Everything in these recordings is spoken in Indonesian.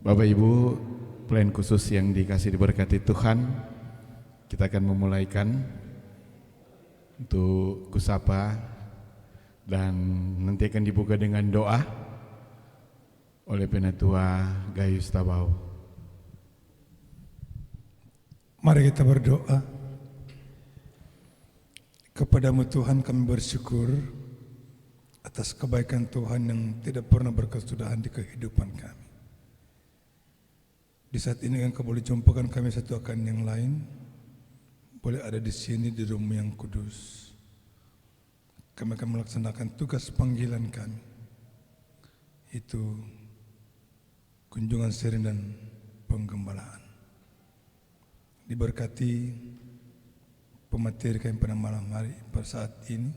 Bapak Ibu, plan khusus yang dikasih diberkati Tuhan, kita akan memulaikan untuk kusapa dan nanti akan dibuka dengan doa oleh Penatua Gayus Tabau. Mari kita berdoa. Kepadamu Tuhan kami bersyukur atas kebaikan Tuhan yang tidak pernah berkesudahan di kehidupan kami. Di saat ini Engkau boleh jumpakan kami satu akan yang lain, boleh ada di sini di rumah yang kudus. Kami akan melaksanakan tugas panggilan kami, itu kunjungan sering dan penggembalaan. Diberkati pemateri kami pada malam hari pada saat ini,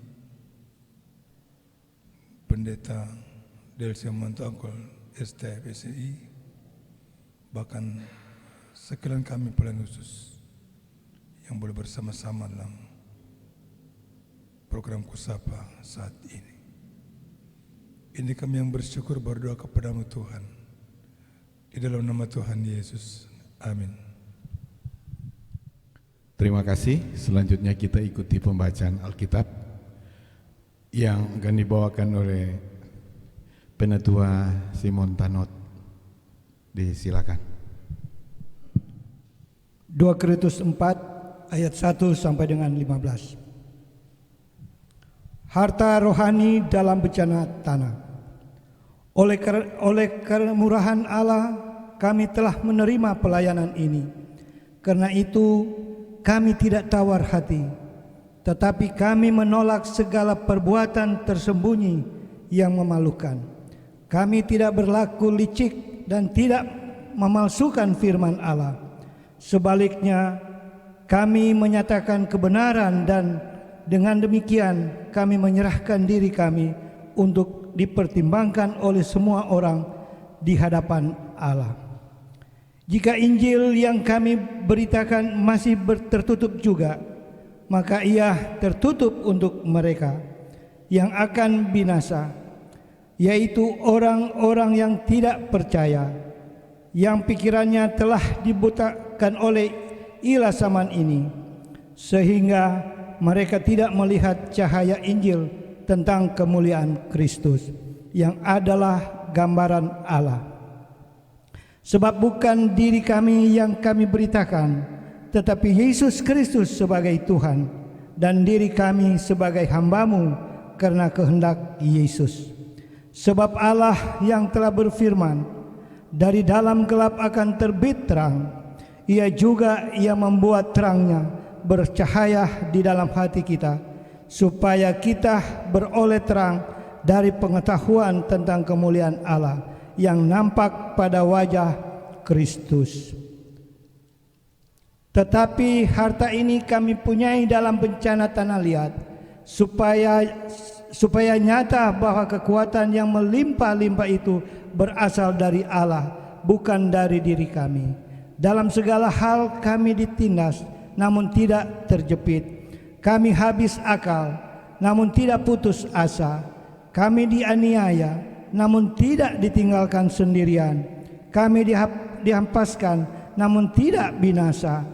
Pendeta Delsia Manto Angkol STFSI, bahkan sekalian kami pelayan khusus yang boleh bersama-sama dalam program Kusapa saat ini. Ini kami yang bersyukur berdoa kepadamu Tuhan, di dalam nama Tuhan Yesus. Amin. Terima kasih. Selanjutnya kita ikuti pembacaan Alkitab yang akan dibawakan oleh Penatua Simon Tanot. Disilakan. 2 Korintus 4 ayat 1 sampai dengan 15. Harta rohani dalam bencana tanah. Oleh kemurahan Allah kami telah menerima pelayanan ini. Karena itu kami tidak tawar hati, tetapi kami menolak segala perbuatan tersembunyi yang memalukan. Kami tidak berlaku licik dan tidak memalsukan firman Allah. Sebaliknya, kami menyatakan kebenaran dan dengan demikian kami menyerahkan diri kami untuk dipertimbangkan oleh semua orang di hadapan Allah. Jika Injil yang kami beritakan masih tertutup juga, maka ia tertutup untuk mereka yang akan binasa, yaitu orang-orang yang tidak percaya, yang pikirannya telah dibutakan oleh ilah zaman ini, sehingga mereka tidak melihat cahaya Injil tentang kemuliaan Kristus, yang adalah gambaran Allah. Sebab bukan diri kami yang kami beritakan, tetapi Yesus Kristus sebagai Tuhan, dan diri kami sebagai hamba-Mu karena kehendak Yesus. Sebab Allah yang telah berfirman, dari dalam gelap akan terbit terang, Ia juga yang membuat terangnya bercahaya di dalam hati kita, supaya kita beroleh terang dari pengetahuan tentang kemuliaan Allah yang nampak pada wajah Kristus. Tetapi harta ini kami punyai dalam bencana tanah liat, supaya nyata bahwa kekuatan yang melimpah-limpah itu berasal dari Allah, bukan dari diri kami. Dalam segala hal kami ditindas, namun tidak terjepit. Kami habis akal, namun tidak putus asa. Kami dianiaya, namun tidak ditinggalkan sendirian. Kami dihampaskan, namun tidak binasa.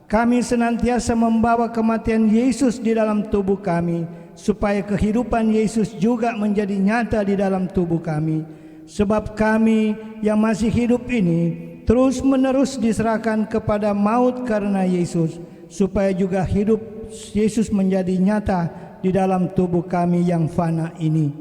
Kami senantiasa membawa kematian Yesus di dalam tubuh kami, supaya kehidupan Yesus juga menjadi nyata di dalam tubuh kami. Sebab kami yang masih hidup ini terus-menerus diserahkan kepada maut karena Yesus, supaya juga hidup Yesus menjadi nyata di dalam tubuh kami yang fana ini.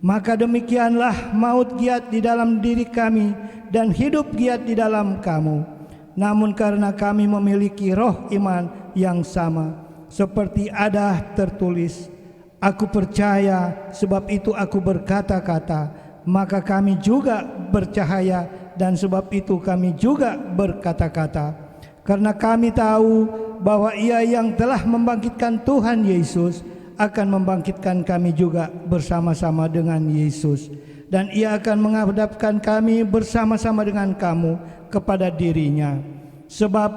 Maka demikianlah maut giat di dalam diri kami dan hidup giat di dalam kamu. Namun karena kami memiliki roh iman yang sama, seperti ada tertulis, aku percaya sebab itu aku berkata-kata, maka kami juga bercahaya dan sebab itu kami juga berkata-kata. Karena kami tahu bahwa Ia yang telah membangkitkan Tuhan Yesus akan membangkitkan kami juga bersama-sama dengan Yesus, dan Ia akan menghadapkan kami bersama-sama dengan kamu kepada dirinya. Sebab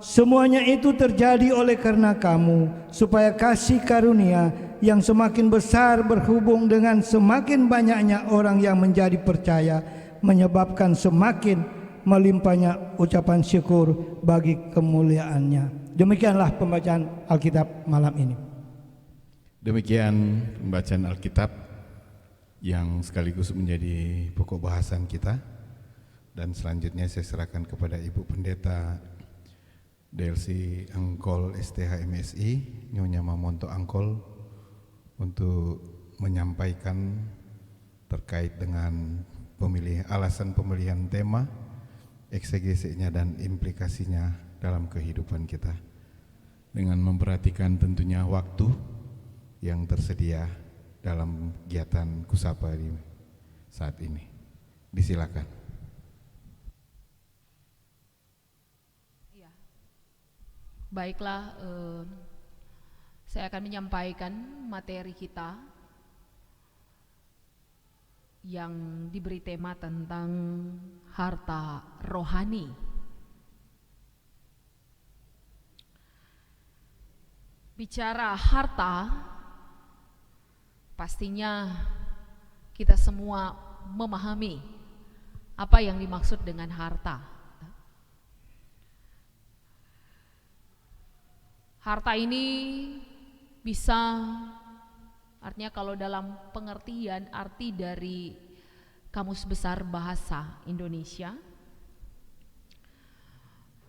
semuanya itu terjadi oleh karena kamu, supaya kasih karunia yang semakin besar berhubung dengan semakin banyaknya orang yang menjadi percaya, menyebabkan semakin melimpahnya ucapan syukur bagi kemuliaannya. Demikianlah pembacaan Alkitab malam ini. Demikian pembacaan Alkitab yang sekaligus menjadi pokok bahasan kita. Dan selanjutnya saya serahkan kepada Ibu Pendeta DLC Angkol STH MSI, Nyonya Mamonto Angkol, untuk menyampaikan terkait dengan alasan pemilihan tema, eksegesinya dan implikasinya dalam kehidupan kita, dengan memperhatikan tentunya waktu yang tersedia dalam kegiatan Kusapa di saat ini. Disilakan. Ya. Baiklah, saya akan menyampaikan materi kita yang diberi tema tentang harta rohani. Bicara harta, pastinya kita semua memahami apa yang dimaksud dengan harta. Harta ini bisa, artinya kalau dalam pengertian arti dari Kamus Besar Bahasa Indonesia,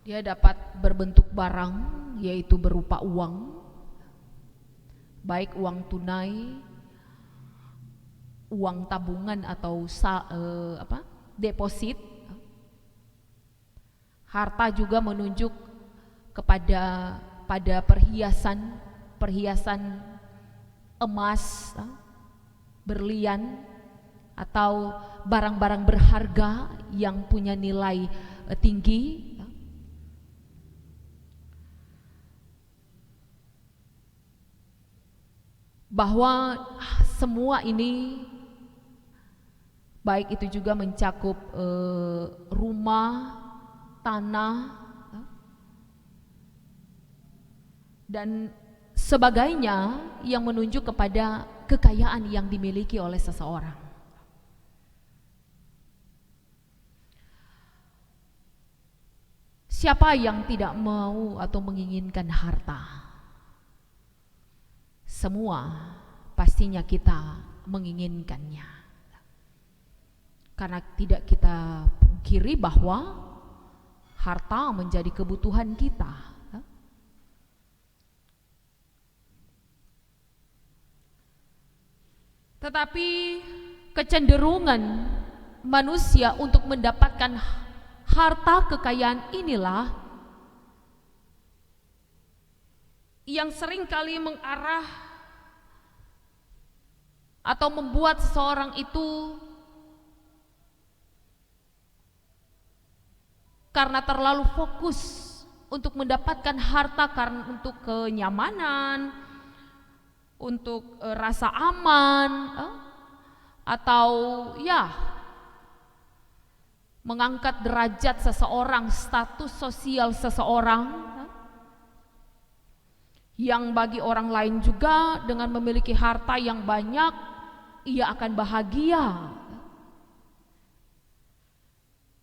dia dapat berbentuk barang, yaitu berupa uang, baik uang tunai, uang tabungan atau deposit. Harta juga menunjuk kepada perhiasan emas, berlian, atau barang-barang berharga yang punya nilai tinggi. Bahwa semua ini baik itu juga mencakup rumah, tanah, dan sebagainya yang menunjuk kepada kekayaan yang dimiliki oleh seseorang. Siapa yang tidak mau atau menginginkan harta? Semua pastinya kita menginginkannya. Karena tidak kita pungkiri bahwa harta menjadi kebutuhan kita. Tetapi kecenderungan manusia untuk mendapatkan harta kekayaan inilah yang seringkali mengarah atau membuat seseorang itu karena terlalu fokus untuk mendapatkan harta karena untuk kenyamanan, untuk rasa aman, atau ya mengangkat derajat seseorang, status sosial seseorang, yang bagi orang lain juga dengan memiliki harta yang banyak ia akan bahagia.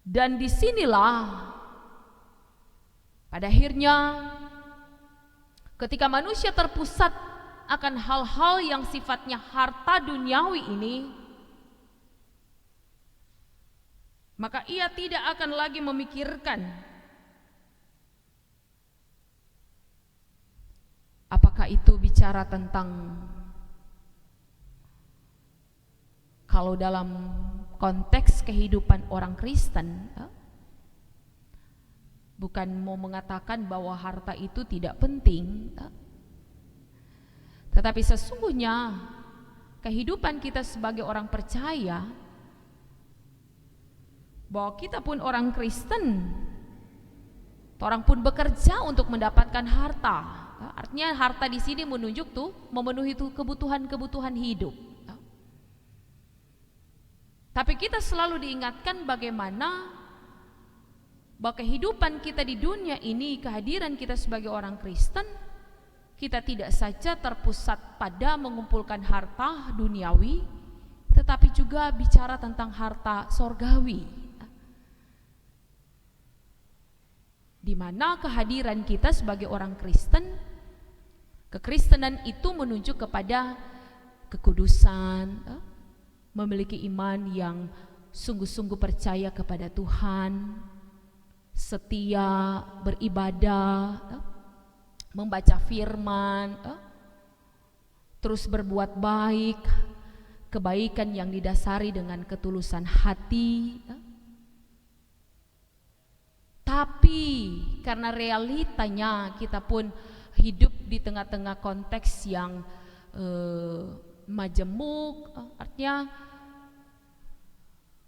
Dan disinilah pada akhirnya ketika manusia terpusat akan hal-hal yang sifatnya harta duniawi ini, maka ia tidak akan lagi memikirkan apakah itu bicara tentang, kalau dalam konteks kehidupan orang Kristen, bukan mau mengatakan bahwa harta itu tidak penting, tetapi sesungguhnya kehidupan kita sebagai orang percaya, bahwa kita pun orang Kristen, orang pun bekerja untuk mendapatkan harta. Artinya harta di sini menunjuk memenuhi kebutuhan-kebutuhan hidup. Tapi kita selalu diingatkan bagaimana bahwa kehidupan kita di dunia ini, kehadiran kita sebagai orang Kristen, kita tidak saja terpusat pada mengumpulkan harta duniawi, tetapi juga bicara tentang harta sorgawi. di mana kehadiran kita sebagai orang Kristen, kekristenan itu menuju kepada kekudusan, memiliki iman yang sungguh-sungguh percaya kepada Tuhan, setia beribadah, membaca firman, terus berbuat baik, kebaikan yang didasari dengan ketulusan hati. Tapi karena realitanya kita pun hidup di tengah-tengah konteks yang majemuk, artinya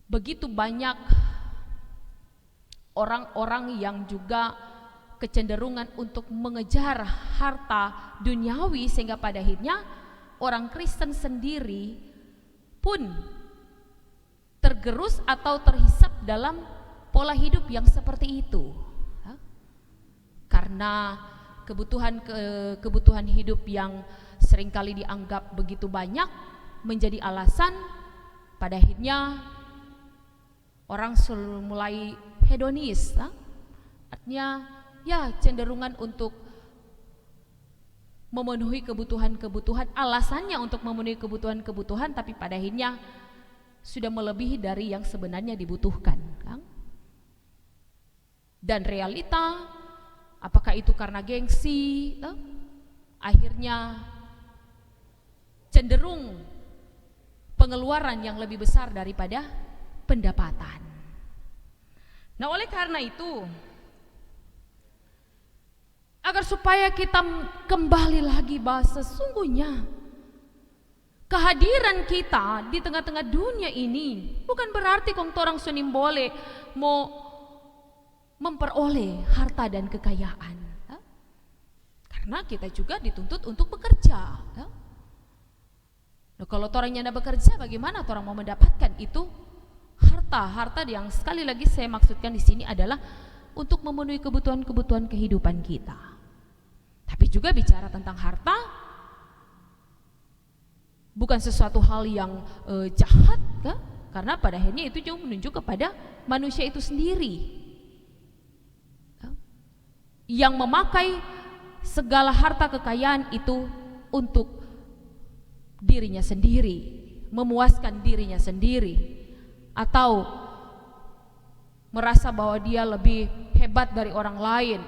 begitu banyak orang-orang yang juga kecenderungan untuk mengejar harta duniawi, sehingga pada akhirnya orang Kristen sendiri pun tergerus atau terhisap dalam pola hidup yang seperti itu. Karena kebutuhan hidup yang seringkali dianggap begitu banyak menjadi alasan, pada akhirnya orang mulai hedonis, artinya ya cenderungan untuk memenuhi kebutuhan-kebutuhan, alasannya untuk memenuhi kebutuhan-kebutuhan, tapi pada akhirnya sudah melebihi dari yang sebenarnya dibutuhkan, kan? Dan realita, apakah itu karena gengsi, akhirnya cenderung pengeluaran yang lebih besar daripada pendapatan. Nah, oleh karena itu, agar supaya kita kembali lagi bahwa sesungguhnya kehadiran kita di tengah-tengah dunia ini bukan berarti orang sunim boleh mau memperoleh harta dan kekayaan, karena kita juga dituntut untuk bekerja. Nah, kalau orangnya tidak bekerja, bagaimana orang mau mendapatkan itu harta yang sekali lagi saya maksudkan di sini adalah untuk memenuhi kebutuhan-kebutuhan kehidupan kita. Tapi juga bicara tentang harta bukan sesuatu hal yang jahat, kan? Karena pada akhirnya itu juga menunjuk kepada manusia itu sendiri, yang memakai segala harta kekayaan itu untuk dirinya sendiri, memuaskan dirinya sendiri, atau merasa bahwa dia lebih hebat dari orang lain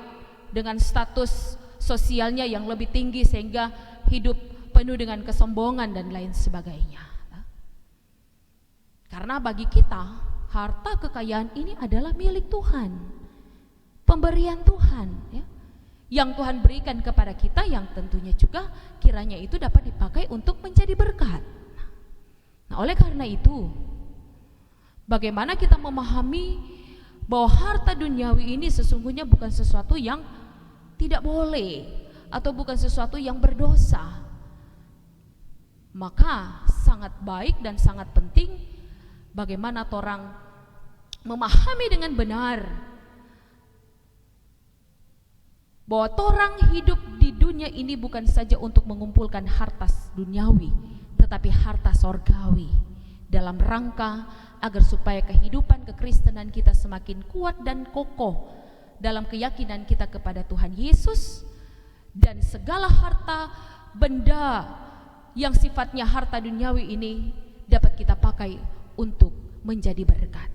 dengan status sosialnya yang lebih tinggi sehingga hidup penuh dengan kesombongan dan lain sebagainya. Karena bagi kita harta kekayaan ini adalah milik Tuhan, pemberian Tuhan, ya, yang Tuhan berikan kepada kita, yang tentunya juga kiranya itu dapat dipakai untuk menjadi berkat. Nah, oleh karena itu, bagaimana kita memahami bahwa harta duniawi ini sesungguhnya bukan sesuatu yang tidak boleh atau bukan sesuatu yang berdosa. Maka sangat baik dan sangat penting bagaimana orang memahami dengan benar bahwa orang hidup di dunia ini bukan saja untuk mengumpulkan harta duniawi, tetapi harta sorgawi, dalam rangka agar supaya kehidupan kekristenan kita semakin kuat dan kokoh dalam keyakinan kita kepada Tuhan Yesus, dan segala harta benda yang sifatnya harta duniawi ini dapat kita pakai untuk menjadi berkat.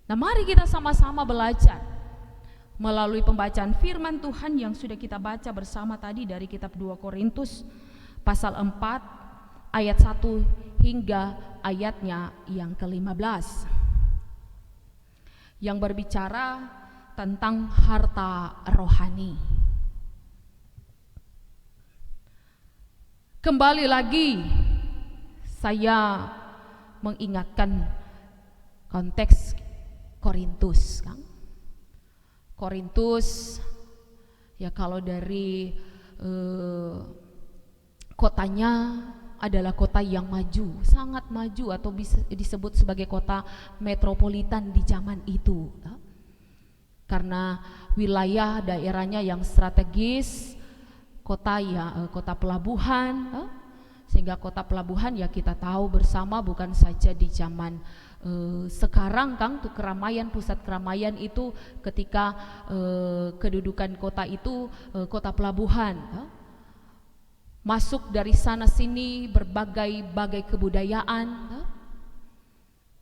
Nah, mari kita sama-sama belajar melalui pembacaan firman Tuhan yang sudah kita baca bersama tadi dari kitab 2 Korintus pasal 4 ayat 1 hingga ayatnya yang ke-15, yang berbicara tentang harta rohani. Kembali lagi saya mengingatkan konteks Korintus, Kang. Korintus ya, kalau dari kotanya adalah kota yang maju, sangat maju, atau bisa disebut sebagai kota metropolitan di zaman itu, karena wilayah daerahnya yang strategis, kota pelabuhan, Sehingga kota pelabuhan ya kita tahu bersama bukan saja di zaman sekarang Kang, tuh keramaian, pusat keramaian itu ketika kedudukan kota itu kota pelabuhan. Masuk dari sana sini berbagai kebudayaan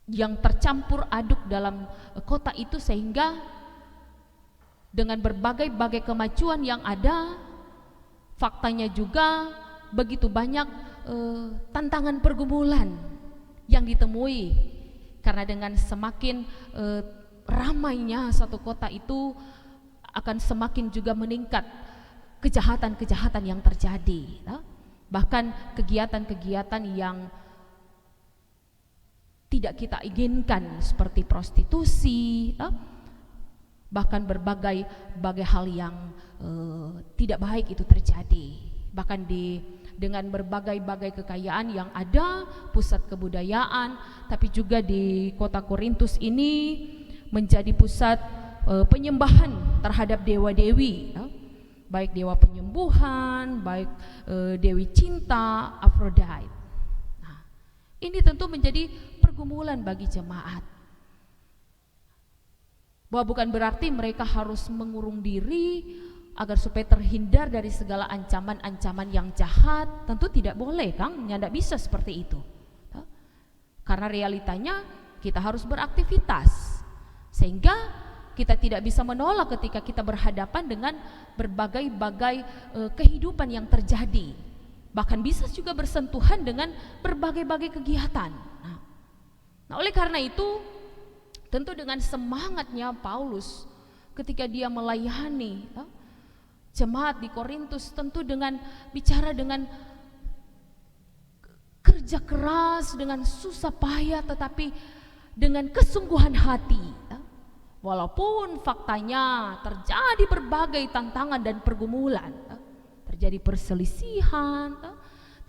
yang tercampur aduk dalam kota itu, sehingga dengan berbagai kemajuan yang ada, faktanya juga begitu banyak tantangan pergumulan yang ditemui, karena dengan semakin ramainya satu kota itu akan semakin juga meningkat kejahatan-kejahatan yang terjadi, bahkan kegiatan-kegiatan yang tidak kita inginkan seperti prostitusi, bahkan berbagai hal yang tidak baik itu terjadi. Bahkan dengan berbagai kekayaan yang ada, pusat kebudayaan, tapi juga di kota Korintus ini menjadi pusat penyembahan terhadap dewa-dewi, baik dewa penyembuhan, baik dewi cinta, Aphrodite. Nah, ini tentu menjadi pergumulan bagi jemaat, bahwa bukan berarti mereka harus mengurung diri agar supaya terhindar dari segala ancaman-ancaman yang jahat. Tentu tidak boleh Kang, tidak bisa seperti itu. Karena realitanya kita harus beraktivitas, sehingga kita tidak bisa menolak ketika kita berhadapan dengan berbagai kehidupan yang terjadi. Bahkan bisa juga bersentuhan dengan berbagai kegiatan. Nah, oleh karena itu tentu dengan semangatnya Paulus ketika dia melayani jemaat di Korintus, tentu dengan bicara dengan kerja keras, dengan susah payah, tetapi dengan kesungguhan hati. Walaupun faktanya terjadi berbagai tantangan dan pergumulan, terjadi perselisihan,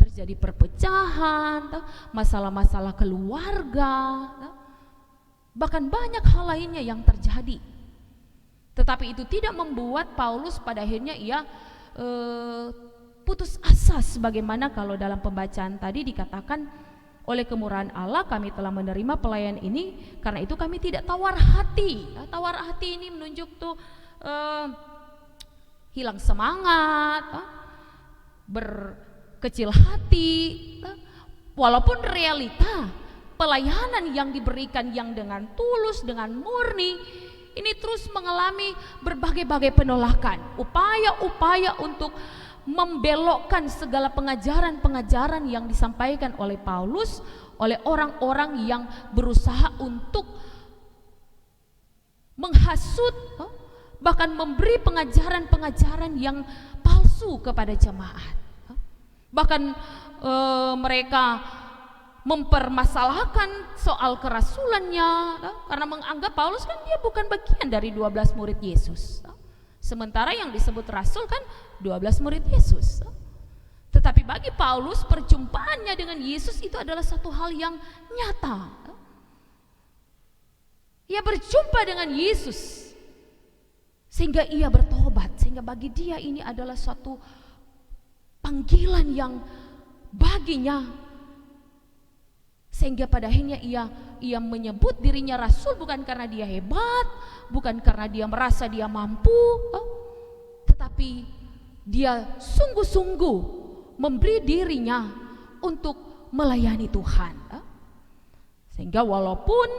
terjadi perpecahan, masalah-masalah keluarga, bahkan banyak hal lainnya yang terjadi. Tetapi itu tidak membuat Paulus pada akhirnya ia putus asa, sebagaimana kalau dalam pembacaan tadi dikatakan, oleh kemurahan Allah kami telah menerima pelayan ini, karena itu kami tidak tawar hati. Tawar hati ini menunjuk tuh hilang semangat, berkecil hati, walaupun realita pelayanan yang diberikan yang dengan tulus, dengan murni, ini terus mengalami berbagai penolakan, upaya untuk membelokkan segala pengajaran-pengajaran yang disampaikan oleh Paulus, oleh orang-orang yang berusaha untuk menghasut, bahkan memberi pengajaran-pengajaran yang palsu kepada jemaat. Bahkan mereka mempermasalahkan soal kerasulannya, karena menganggap Paulus kan dia bukan bagian dari 12 murid Yesus, sementara yang disebut rasul kan 12 murid Yesus. Tetapi bagi Paulus perjumpaannya dengan Yesus itu adalah satu hal yang nyata. Ia berjumpa dengan Yesus sehingga ia bertobat, sehingga bagi dia ini adalah suatu panggilan yang baginya, sehingga pada akhirnya ia menyebut dirinya rasul bukan karena dia hebat, bukan karena dia merasa dia mampu, tetapi dia sungguh-sungguh memberi dirinya untuk melayani Tuhan. Sehingga walaupun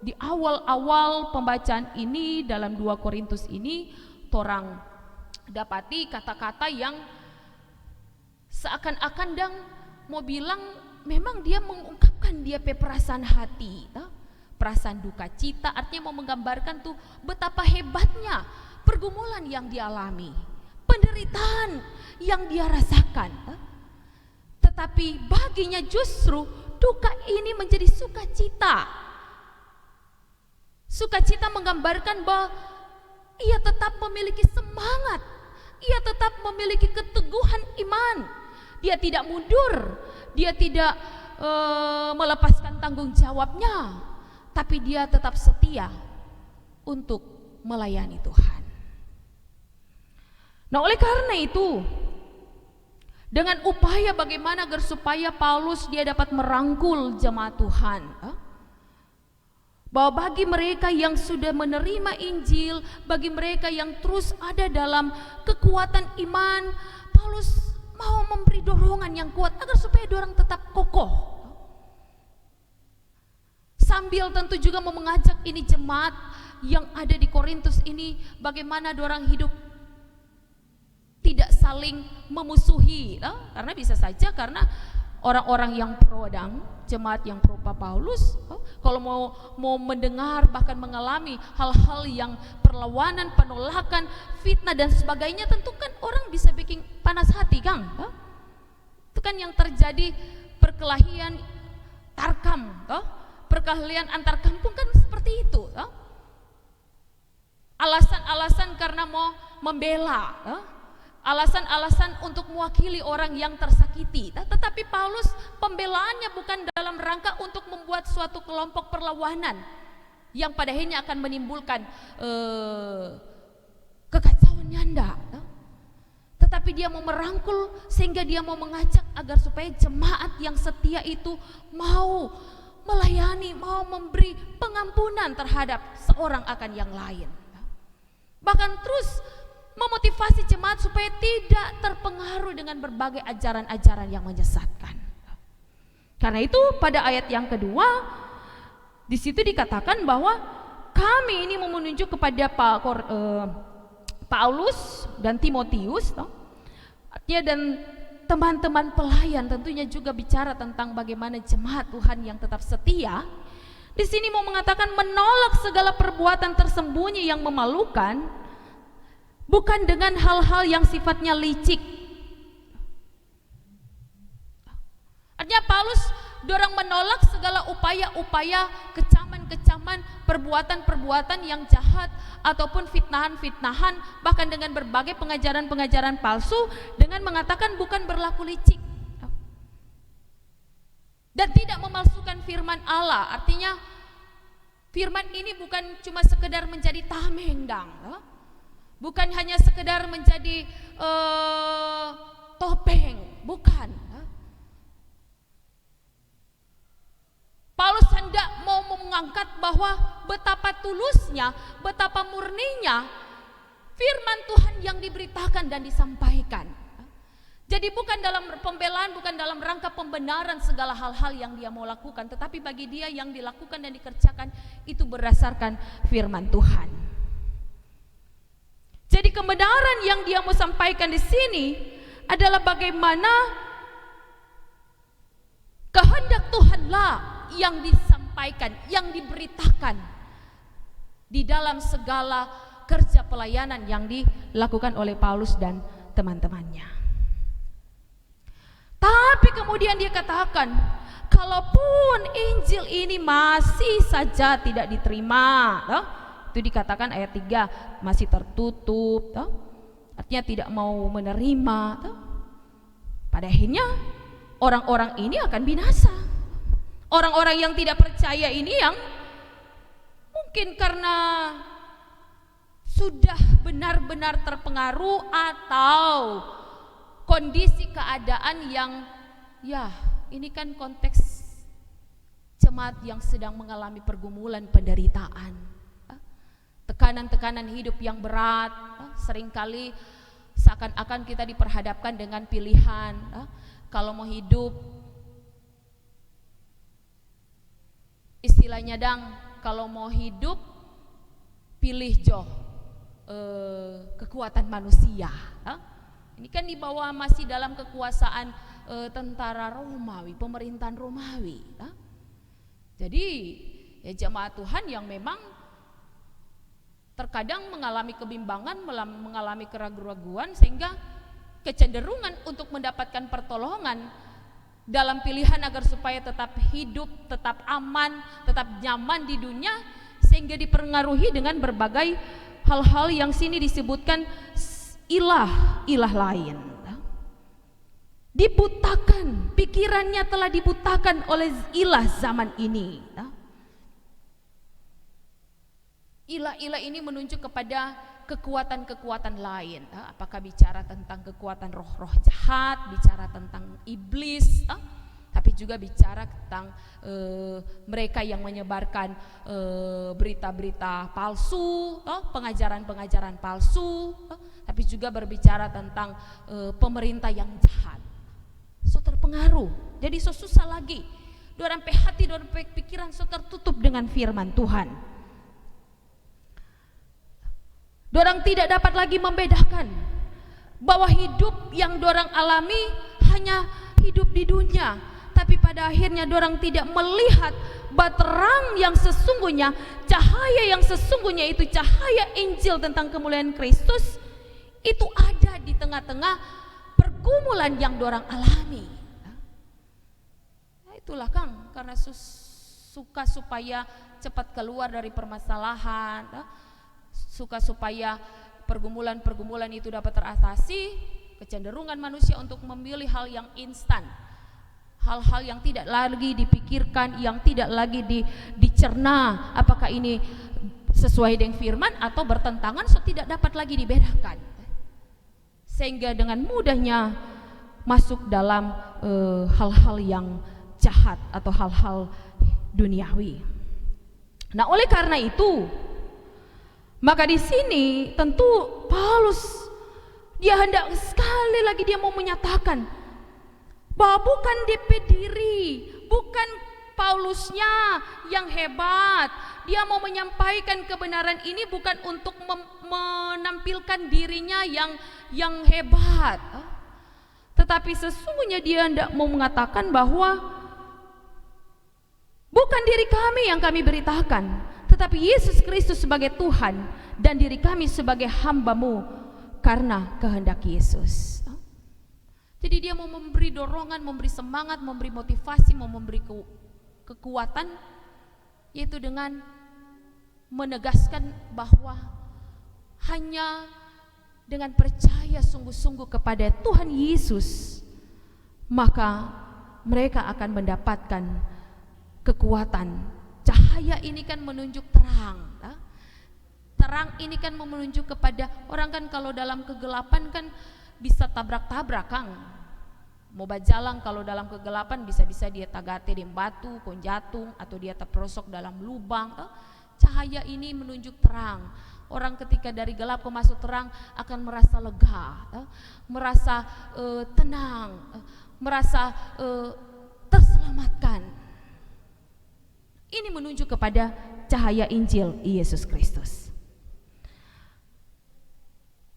di awal-awal pembacaan ini dalam 2 Korintus ini torang dapati kata-kata yang seakan-akan dan mau bilang memang dia mengungkapkan dia perasaan hati, perasaan duka cita, artinya mau menggambarkan tuh betapa hebatnya pergumulan yang dialami, penderitaan yang dia rasakan. Tetapi baginya justru duka ini menjadi sukacita. Sukacita menggambarkan bahwa ia tetap memiliki semangat, ia tetap memiliki keteguhan iman. Dia tidak mundur, dia tidak melepaskan tanggung jawabnya, tapi dia tetap setia untuk melayani Tuhan. Nah, oleh karena itu dengan upaya bagaimana agar supaya Paulus dia dapat merangkul jemaat Tuhan. Bahwa bagi mereka yang sudah menerima Injil, bagi mereka yang terus ada dalam kekuatan iman, Paulus mau memberi dorongan yang kuat agar supaya orang tetap kokoh. Sambil tentu juga mau mengajak ini jemaat yang ada di Korintus ini, bagaimana orang hidup tidak saling memusuhi, karena bisa saja karena orang-orang yang pro-dang, jemaat yang pro Paulus, kalau mau mendengar bahkan mengalami hal-hal yang perlawanan, penolakan, fitnah dan sebagainya, tentu kan orang bisa bikin panas hati, Kang. Itu kan yang terjadi perkelahian tarkam, perkelahian antar kampung kan seperti itu. Alasan-alasan karena mau membela, alasan-alasan untuk mewakili orang yang tersakiti. Tetapi Paulus pembelaannya bukan dalam rangka untuk membuat suatu kelompok perlawanan yang pada akhirnya akan menimbulkan kekacauan nyanda. Tetapi dia mau merangkul sehingga dia mau mengajak agar supaya jemaat yang setia itu mau melayani, mau memberi pengampunan terhadap seorang akan yang lain. Bahkan terus memotivasi jemaat supaya tidak terpengaruh dengan berbagai ajaran-ajaran yang menyesatkan. Karena itu pada ayat yang kedua di situ dikatakan bahwa kami ini menunjuk kepada Paulus dan Timotius, dan teman-teman pelayan, tentunya juga bicara tentang bagaimana jemaat Tuhan yang tetap setia. Di sini mau mengatakan menolak segala perbuatan tersembunyi yang memalukan, bukan dengan hal-hal yang sifatnya licik. Artinya Paulus dorang menolak segala upaya-upaya kecaman-kecaman, perbuatan-perbuatan yang jahat ataupun fitnahan-fitnahan, bahkan dengan berbagai pengajaran-pengajaran palsu, dengan mengatakan bukan berlaku licik dan tidak memalsukan firman Allah. Artinya firman ini bukan cuma sekedar menjadi tameng dang, bukan hanya sekedar menjadi topeng, bukan. Paulus hendak mau mengangkat bahwa betapa tulusnya, betapa murninya firman Tuhan yang diberitakan dan disampaikan. Jadi bukan dalam pembelaan, bukan dalam rangka pembenaran segala hal-hal yang dia mau lakukan, tetapi bagi dia yang dilakukan dan dikerjakan itu berdasarkan firman Tuhan. Jadi kebenaran yang dia mau sampaikan di sini adalah bagaimana kehendak Tuhanlah yang disampaikan, yang diberitakan di dalam segala kerja pelayanan yang dilakukan oleh Paulus dan teman-temannya. Tapi kemudian dia katakan, kalaupun Injil ini masih saja tidak diterima, itu dikatakan ayat 3, masih tertutup, artinya tidak mau menerima, pada akhirnya orang-orang ini akan binasa. Orang-orang yang tidak percaya ini yang mungkin karena sudah benar-benar terpengaruh atau kondisi keadaan yang, ya ini kan konteks jemaat yang sedang mengalami pergumulan, penderitaan, tekanan-tekanan hidup yang berat. Seringkali seakan-akan kita diperhadapkan dengan pilihan, kalau mau hidup, istilahnya dang, kalau mau hidup pilih kekuatan manusia. Ini kan di bawah masih dalam kekuasaan tentara Romawi, pemerintahan Romawi. Jadi ya jemaat Tuhan yang memang terkadang mengalami kebimbangan, mengalami keraguan-raguan, sehingga kecenderungan untuk mendapatkan pertolongan dalam pilihan agar supaya tetap hidup, tetap aman, tetap nyaman di dunia, sehingga dipengaruhi dengan berbagai hal-hal yang sini disebutkan ilah lain. Dibutakan, pikirannya telah dibutakan oleh ilah zaman ini. Ilah-ilah ini menunjuk kepada kekuatan-kekuatan lain. Apakah bicara tentang kekuatan roh-roh jahat, bicara tentang iblis, tapi juga bicara tentang mereka yang menyebarkan berita-berita palsu, pengajaran-pengajaran palsu, tapi juga berbicara tentang pemerintah yang jahat. So terpengaruh, jadi so susah lagi. Dorang pe hati, dorang pe pikiran so tertutup dengan firman Tuhan. Dorang tidak dapat lagi membedakan bahwa hidup yang dorang alami hanya hidup di dunia, tapi pada akhirnya dorang tidak melihat bahwa terang yang sesungguhnya, cahaya yang sesungguhnya itu cahaya Injil tentang kemuliaan Kristus itu ada di tengah-tengah pergumulan yang dorang alami. Itulah Kang, karena suka supaya cepat keluar dari permasalahan, suka supaya pergumulan-pergumulan itu dapat teratasi, kecenderungan manusia untuk memilih hal yang instan, hal-hal yang tidak lagi dipikirkan, yang tidak lagi dicerna apakah ini sesuai dengan firman atau bertentangan, so tidak dapat lagi dibedakan, sehingga dengan mudahnya masuk dalam hal-hal yang jahat atau hal-hal duniawi. Nah, oleh karena itu, maka di sini tentu Paulus dia hendak sekali lagi dia mau menyatakan bahwa bukan DP diri, bukan Paulusnya yang hebat. Dia mau menyampaikan kebenaran ini bukan untuk menampilkan dirinya yang hebat, tetapi sesungguhnya dia hendak mau mengatakan bahwa bukan diri kami yang kami beritakan, tetapi Yesus Kristus sebagai Tuhan dan diri kami sebagai hamba-Mu karena kehendak Yesus. Jadi dia mau memberi dorongan, memberi semangat, memberi motivasi, mau memberi kekuatan, yaitu dengan menegaskan bahwa hanya dengan percaya sungguh-sungguh kepada Tuhan Yesus, maka mereka akan mendapatkan kekuatan. Cahaya ini kan menunjuk terang. Terang ini kan menunjuk kepada orang, kan kalau dalam kegelapan kan bisa tabrak-tabrak Kang. Mau berjalan kalau dalam kegelapan bisa-bisa dia tagate di batu, kon jatuh, atau dia terperosok dalam lubang. Cahaya ini menunjuk terang. Orang ketika dari gelap ke masuk terang akan merasa lega, merasa tenang, merasa terselamatkan. Ini menunjuk kepada cahaya Injil Yesus Kristus.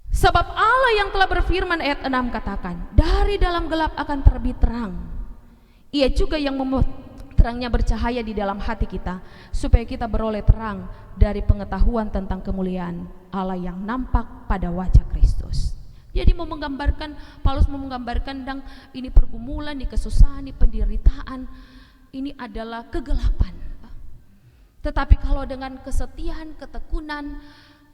Sebab Allah yang telah berfirman ayat 6 katakan, dari dalam gelap akan terbit terang. Ia juga yang membuat terangnya bercahaya di dalam hati kita, supaya kita beroleh terang dari pengetahuan tentang kemuliaan Allah yang nampak pada wajah Kristus. Jadi mau menggambarkan, Paulus mau menggambarkan ini pergumulan, ini kesusahan, ini penderitaan, ini adalah kegelapan. Tetapi kalau dengan kesetiaan, ketekunan,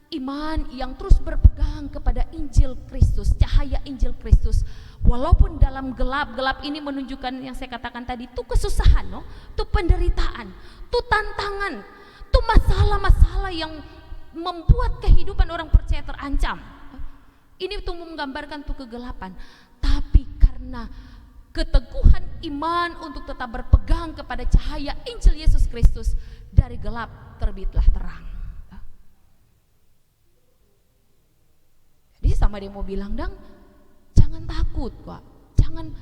iman yang terus berpegang kepada Injil Kristus, cahaya Injil Kristus, walaupun dalam gelap ini menunjukkan yang saya katakan tadi, itu kesusahan, itu penderitaan, itu tantangan, itu masalah-masalah yang membuat kehidupan orang percaya terancam. Ini tuh menggambarkan tuh kegelapan, tapi karena keteguhan iman untuk tetap berpegang kepada cahaya Injil Yesus Kristus, dari gelap terbitlah terang. Jadi sama dia mau bilang, jangan takut kok, jangan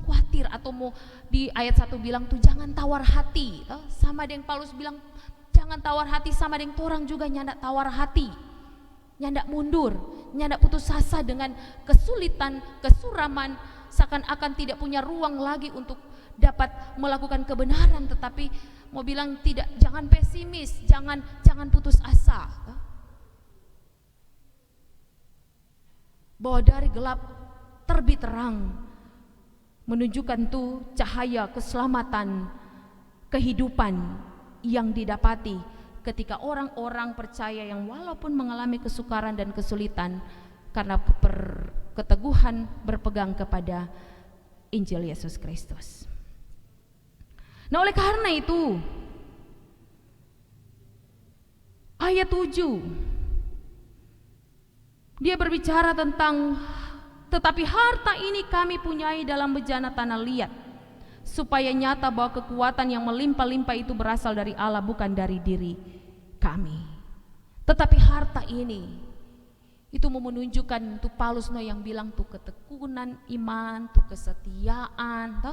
khawatir, atau mau di ayat 1 bilang tuh jangan tawar hati. Sama dengan Paulus bilang jangan tawar hati, sama dengan orang juga nyandak tawar hati, nyandak mundur, nyandak putus asa dengan kesulitan, kesuraman, seakan-akan tidak punya ruang lagi untuk dapat melakukan kebenaran. Tetapi mau bilang tidak, jangan pesimis, jangan putus asa, bahwa dari gelap terbit terang, menunjukkan tuh cahaya keselamatan, kehidupan yang didapati ketika orang-orang percaya yang walaupun mengalami kesukaran dan kesulitan karena keteguhan berpegang kepada Injil Yesus Kristus. Nah, oleh karena itu ayat 7 Dia berbicara tentang tetapi harta ini kami punyai dalam bejana tanah liat, supaya nyata bahwa kekuatan yang melimpah-limpah itu berasal dari Allah, bukan dari diri kami. Tetapi harta ini itu mau menunjukkan tuh Paulus yang bilang tuh ketekunan iman, tuh kesetiaan,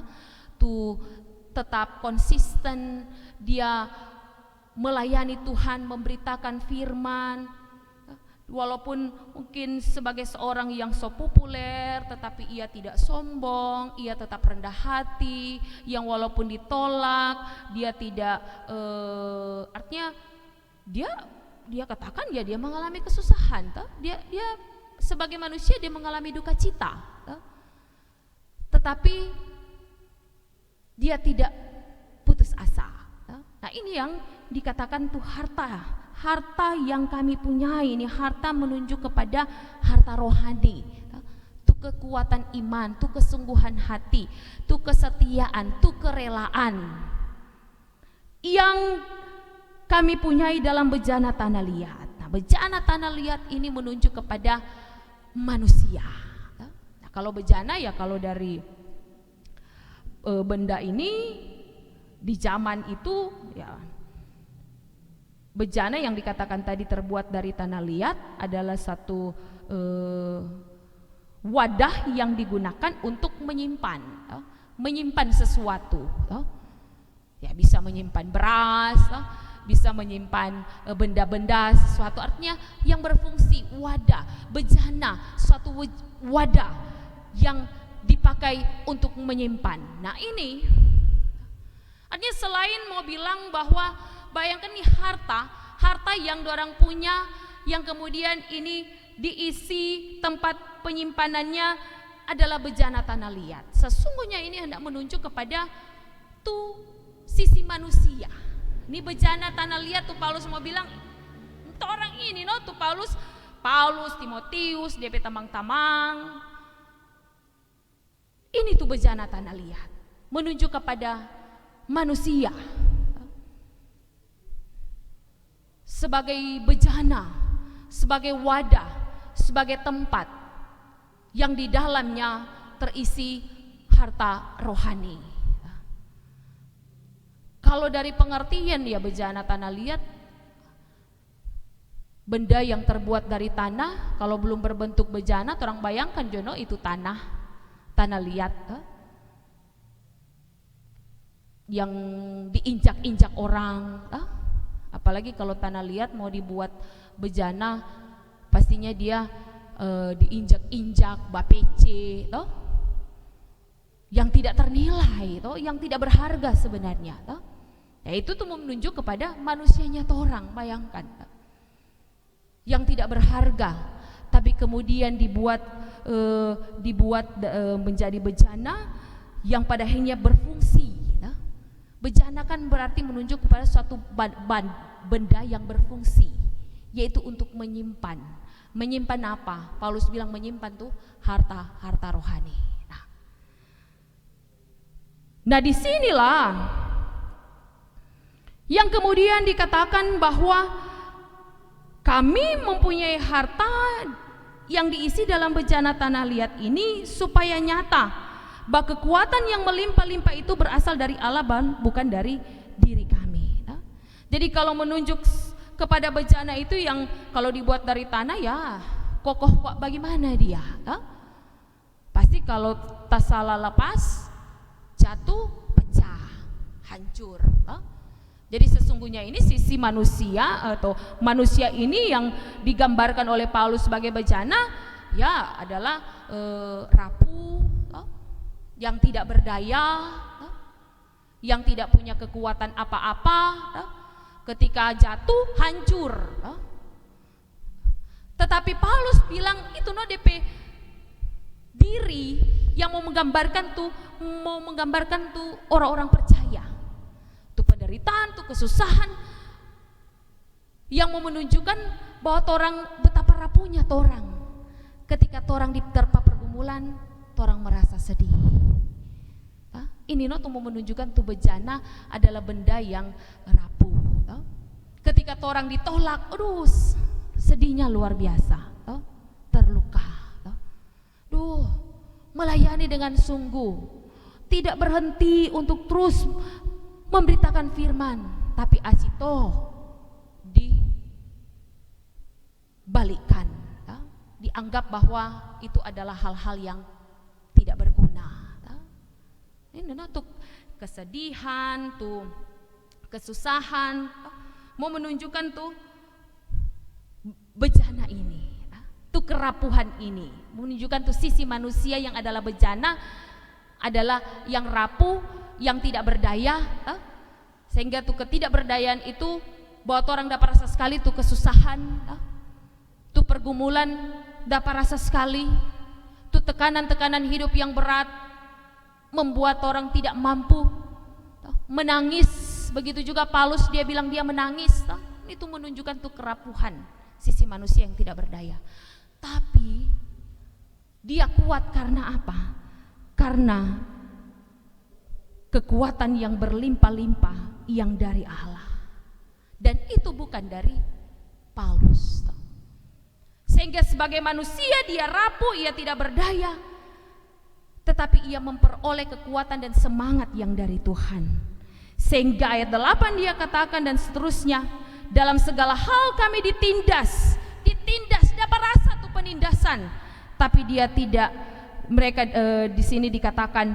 tuh tetap konsisten dia melayani Tuhan, memberitakan firman. Walaupun mungkin sebagai seorang yang so populer, tetapi ia tidak sombong, ia tetap rendah hati, yang walaupun ditolak, dia tidak artinya dia katakan ya dia mengalami kesusahan, dia sebagai manusia dia mengalami duka cita, tetapi dia tidak putus asa. Nah ini yang dikatakan tuh harta yang kami punyai ini, harta menunjuk kepada harta rohani, tuh kekuatan iman, tuh kesungguhan hati, tuh kesetiaan, tuh kerelaan yang kami punyai dalam bejana tanah liat. Nah, bejana tanah liat ini menunjuk kepada manusia. Nah, kalau bejana ya kalau dari benda ini di zaman itu ya, bejana yang dikatakan tadi terbuat dari tanah liat adalah satu wadah yang digunakan untuk menyimpan sesuatu. Ya bisa menyimpan beras, bisa menyimpan benda-benda sesuatu, artinya yang berfungsi wadah. Bejana suatu wadah yang dipakai untuk menyimpan. Nah ini artinya selain mau bilang bahwa bayangkan nih harta yang orang punya, yang kemudian ini diisi tempat penyimpanannya adalah bejana tanah liat. Sesungguhnya ini hendak menunjuk kepada tuh sisi manusia. Ini bejana tanah liat tuh Paulus mau bilang, tuh orang ini tuh Paulus, Timotius, DP tamang-tamang. Ini tuh bejana tanah liat, menunjuk kepada manusia sebagai bejana, sebagai wadah, sebagai tempat yang di dalamnya terisi harta rohani. Kalau dari pengertian ya bejana tanah liat, benda yang terbuat dari tanah, kalau belum berbentuk bejana, orang bayangkan Jono itu tanah liat yang diinjak-injak orang. Apalagi kalau tanah liat mau dibuat bejana, pastinya dia diinjak-injak, bapece, yang tidak ternilai, yang tidak berharga sebenarnya. Ya itu tuh menunjuk kepada manusianya orang, bayangkan, yang tidak berharga, tapi kemudian dibuat menjadi bejana yang pada akhirnya berfungsi. Bejana kan berarti menunjuk kepada suatu benda yang berfungsi, yaitu untuk menyimpan. Menyimpan apa? Paulus bilang menyimpan tuh harta rohani. Nah disinilah yang kemudian dikatakan bahwa kami mempunyai harta yang diisi dalam bejana tanah liat ini supaya nyata bahwa kekuatan yang melimpah-limpah itu berasal dari Allah, bukan dari diri kami. Jadi kalau menunjuk kepada bejana itu yang kalau dibuat dari tanah ya kokoh kok bagaimana dia? Pasti kalau tas salah lepas, jatuh, pecah, hancur. Jadi sesungguhnya ini sisi manusia atau manusia ini yang digambarkan oleh Paulus sebagai bejana ya adalah rapuh, yang tidak berdaya, yang tidak punya kekuatan apa-apa, ketika jatuh hancur. Tetapi Paulus bilang itu DP diri yang mau menggambarkan tuh orang-orang percaya. Tuh penderitaan, tuh kesusahan yang mau menunjukkan bahwa torang betapa rapuhnya torang. Ketika torang diterpa pergumulan, torang merasa sedih. Ini tuh mau menunjukkan tuh bejana adalah benda yang rapuh. Ketika torang ditolak, aduh sedihnya luar biasa, melayani dengan sungguh, tidak berhenti untuk terus memberitakan firman, tapi asito dibalikkan, ya, dianggap bahwa itu adalah hal-hal yang tidak berguna. Ya. Ini tuh kesedihan, tuh kesusahan, mau menunjukkan tuh bejana ini, tuh kerapuhan ini, menunjukkan tuh sisi manusia yang adalah bejana, adalah yang rapuh, yang tidak berdaya, sehingga tuh ketidakberdayaan itu buat orang dapat rasa sekali tuh kesusahan, tuh pergumulan dapat rasa sekali, tuh tekanan-tekanan hidup yang berat membuat orang tidak mampu, menangis. Begitu juga Paulus, dia bilang dia menangis, itu menunjukkan tuh kerapuhan sisi manusia yang tidak berdaya. Tapi dia kuat karena apa? Karena kekuatan yang berlimpah-limpah yang dari Allah, dan itu bukan dari Paulus. Sehingga sebagai manusia dia rapuh, ia tidak berdaya, tetapi ia memperoleh kekuatan dan semangat yang dari Tuhan. Sehingga ayat 8 dia katakan dan seterusnya, dalam segala hal kami ditindas, dapat rasa tuh penindasan, tapi dia tidak, mereka di sini dikatakan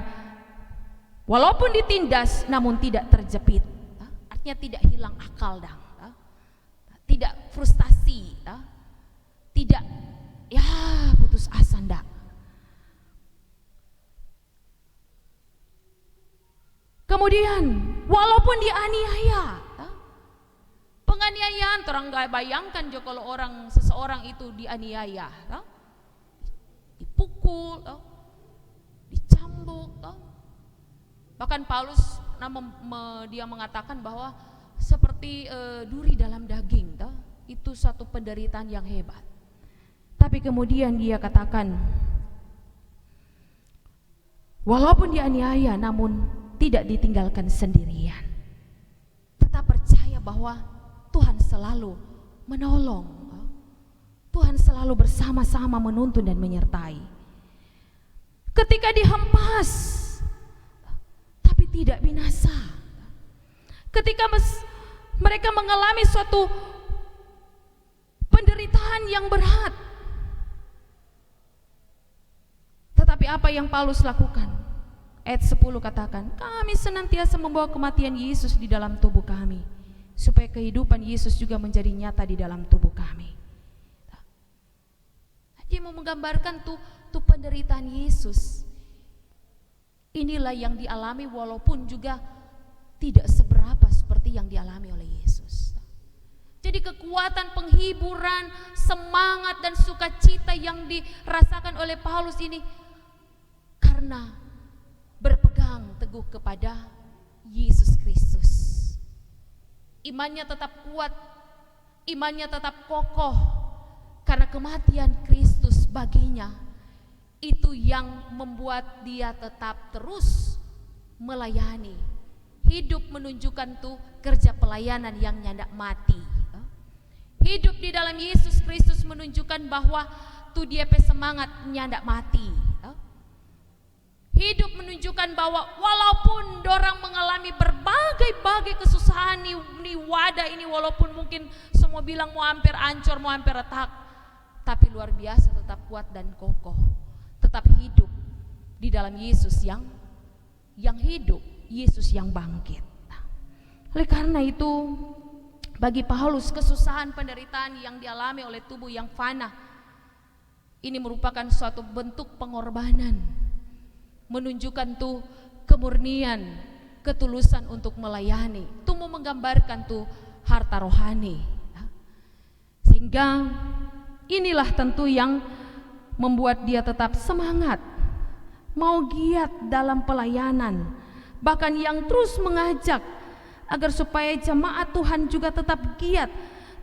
walaupun ditindas namun tidak terjepit, artinya tidak hilang akal, tidak frustasi, tidak ya putus asa, ndak. Kemudian walaupun dianiaya, penganiayaan, orang gak bayangkan jo kalau seseorang itu dianiaya, dipukul, dicambuk, bahkan Paulus dia mengatakan bahwa seperti duri dalam daging, itu satu penderitaan yang hebat. Tapi kemudian dia katakan walaupun dianiaya namun tidak ditinggalkan sendirian, tetap percaya bahwa Tuhan selalu menolong, Tuhan selalu bersama-sama menuntun dan menyertai. Ketika dihempas tapi tidak binasa, ketika mereka mengalami suatu penderitaan yang berat, tetapi apa yang Paulus lakukan? Ayat 10 katakan, kami senantiasa membawa kematian Yesus di dalam tubuh kami, supaya kehidupan Yesus juga menjadi nyata di dalam tubuh kami. Dia mau menggambarkan tuh penderitaan Yesus. Inilah yang dialami walaupun juga tidak seberapa seperti yang dialami oleh Yesus. Jadi kekuatan, penghiburan, semangat dan sukacita yang dirasakan oleh Paulus ini karena berpegang teguh kepada Yesus Kristus. Imannya tetap kuat, imannya tetap kokoh, karena kematian Kristus baginya itu yang membuat dia tetap terus melayani. Hidup menunjukkan tuh kerja pelayanan yang nyandak mati. Hidup di dalam Yesus Kristus menunjukkan bahwa tuh dia semangat nyandak mati. Hidup menunjukkan bahwa walaupun dorang mengalami berbagai kesusahan ini wadah ini, walaupun mungkin semua bilang mau hampir hancur, mau hampir retak, tapi luar biasa tetap kuat dan kokoh, tetap hidup di dalam Yesus yang hidup, Yesus yang bangkit. Oleh karena itu, bagi Paulus kesusahan penderitaan yang dialami oleh tubuh yang fana ini merupakan suatu bentuk pengorbanan, menunjukkan tuh kemurnian, ketulusan untuk melayani. Itu mau menggambarkan tuh harta rohani. Sehingga inilah tentu yang membuat dia tetap semangat, mau giat dalam pelayanan, bahkan yang terus mengajak agar supaya jemaat Tuhan juga tetap giat,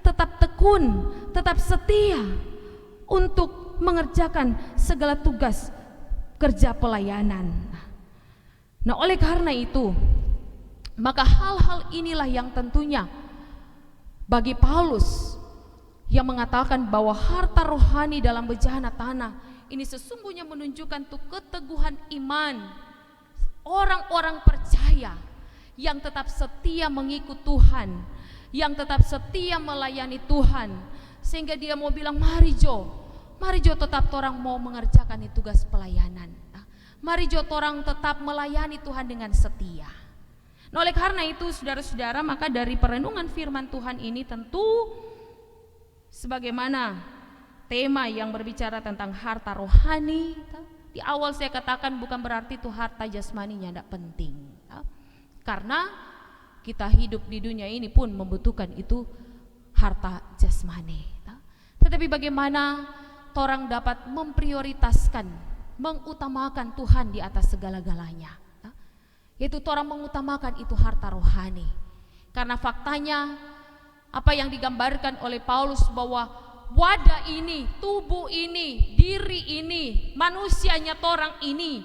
tetap tekun, tetap setia untuk mengerjakan segala tugas kerja pelayanan. Nah, oleh karena itu, maka hal-hal inilah yang tentunya bagi Paulus yang mengatakan bahwa harta rohani dalam bejana tanah Ini sesungguhnya menunjukkan tuh keteguhan iman orang-orang percaya yang tetap setia mengikut Tuhan, yang tetap setia melayani Tuhan, sehingga dia mau bilang, mari Jo tetap orang mau mengerjakan tugas pelayanan. Mari Jo orang tetap melayani Tuhan dengan setia. Nah, oleh karena itu saudara-saudara, maka dari perenungan firman Tuhan ini tentu sebagaimana tema yang berbicara tentang harta rohani, di awal saya katakan bukan berarti itu harta jasmaninya tidak penting, karena kita hidup di dunia ini pun membutuhkan itu harta jasmani. Tetapi bagaimana orang dapat memprioritaskan, mengutamakan Tuhan di atas segala-galanya, yaitu orang mengutamakan itu harta rohani. Karena faktanya apa yang digambarkan oleh Paulus bahwa wadah ini, tubuh ini, diri ini, manusianya orang ini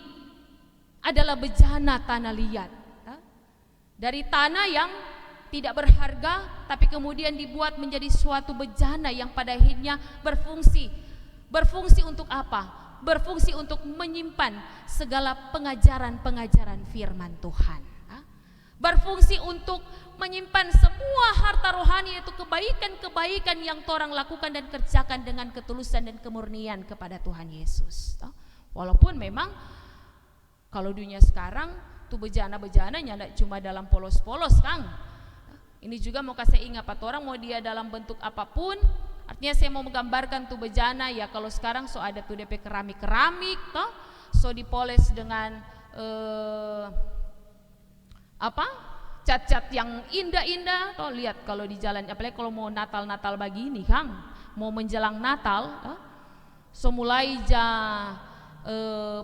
adalah bejana tanah liat. Dari tanah yang tidak berharga, tapi kemudian dibuat menjadi suatu bejana yang pada akhirnya berfungsi. Berfungsi untuk apa? Berfungsi untuk menyimpan segala pengajaran-pengajaran firman Tuhan. Berfungsi untuk menyimpan semua harta rohani, yaitu kebaikan-kebaikan yang orang lakukan dan kerjakan dengan ketulusan dan kemurnian kepada Tuhan Yesus. Walaupun memang kalau dunia sekarang tuh bejana-bejana tidak cuma dalam polos-polos, Kang. Ini juga mau kasih ingat Pak orang mau dia dalam bentuk apapun. Artinya saya mau menggambarkan tuh bejana ya, kalau sekarang so ada tuh DP keramik-keramik toh, so dipoles dengan cat-cat yang indah-indah. Toh lihat kalau di jalan, apalagi kalau mau Natal-Natal begini, Kang, mau menjelang Natal, so mulai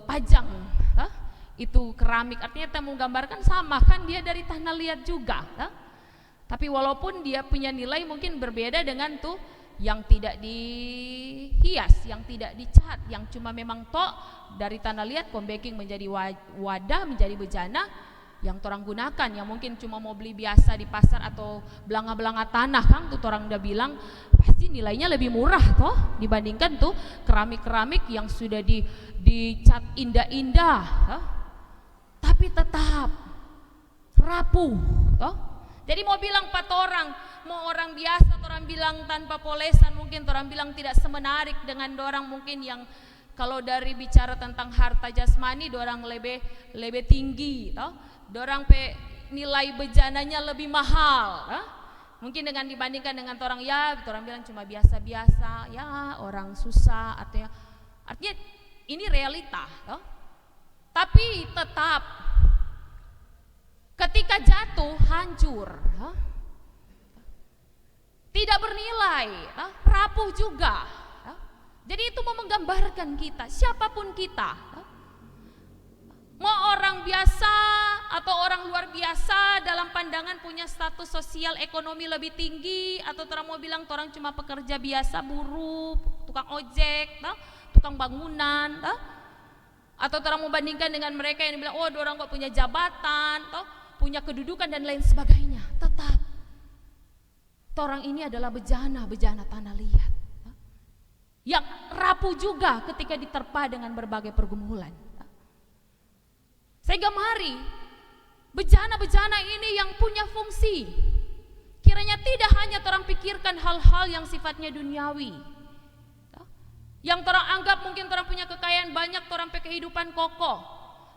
pajang itu keramik. Artinya kita mau gambarkan sama kan, dia dari tanah liat juga, tapi walaupun dia punya nilai mungkin berbeda dengan tuh yang tidak dihias, yang tidak dicat, yang cuma memang dari tanah liat comebacking menjadi wadah, menjadi bejana yang orang gunakan, yang mungkin cuma mau beli biasa di pasar atau belanga-belanga tanah, Kang, tuh orang udah bilang pasti nilainya lebih murah toh dibandingkan tuh keramik-keramik yang sudah dicat indah-indah, tapi tetap rapuh toh. Jadi mau bilang orang, mau orang biasa, orang bilang tanpa polesan, mungkin orang bilang tidak semenarik dengan orang mungkin yang kalau dari bicara tentang harta jasmani, orang lebih tinggi toh. Dorang nilai bejananya lebih mahal, mungkin dengan dibandingkan dengan orang ya, orang bilang cuma biasa-biasa, ya orang susah, artinya ini realita, tapi tetap ketika jatuh hancur, tidak bernilai, rapuh juga. Jadi itu mau menggambarkan kita, siapapun kita. Mau orang biasa atau orang luar biasa dalam pandangan punya status sosial ekonomi lebih tinggi, atau orang mau bilang orang cuma pekerja biasa, buruh, tukang ojek, tukang bangunan, atau orang mau bandingkan dengan mereka yang bilang oh orang kok punya jabatan, punya kedudukan dan lain sebagainya, tetap orang ini adalah bejana tanah liat yang rapuh juga ketika diterpa dengan berbagai pergumulan. Sehingga mari bejana-bejana ini yang punya fungsi, kiranya tidak hanya orang pikirkan hal-hal yang sifatnya duniawi, yang orang anggap mungkin orang punya kekayaan banyak, orang pe kehidupan kokoh,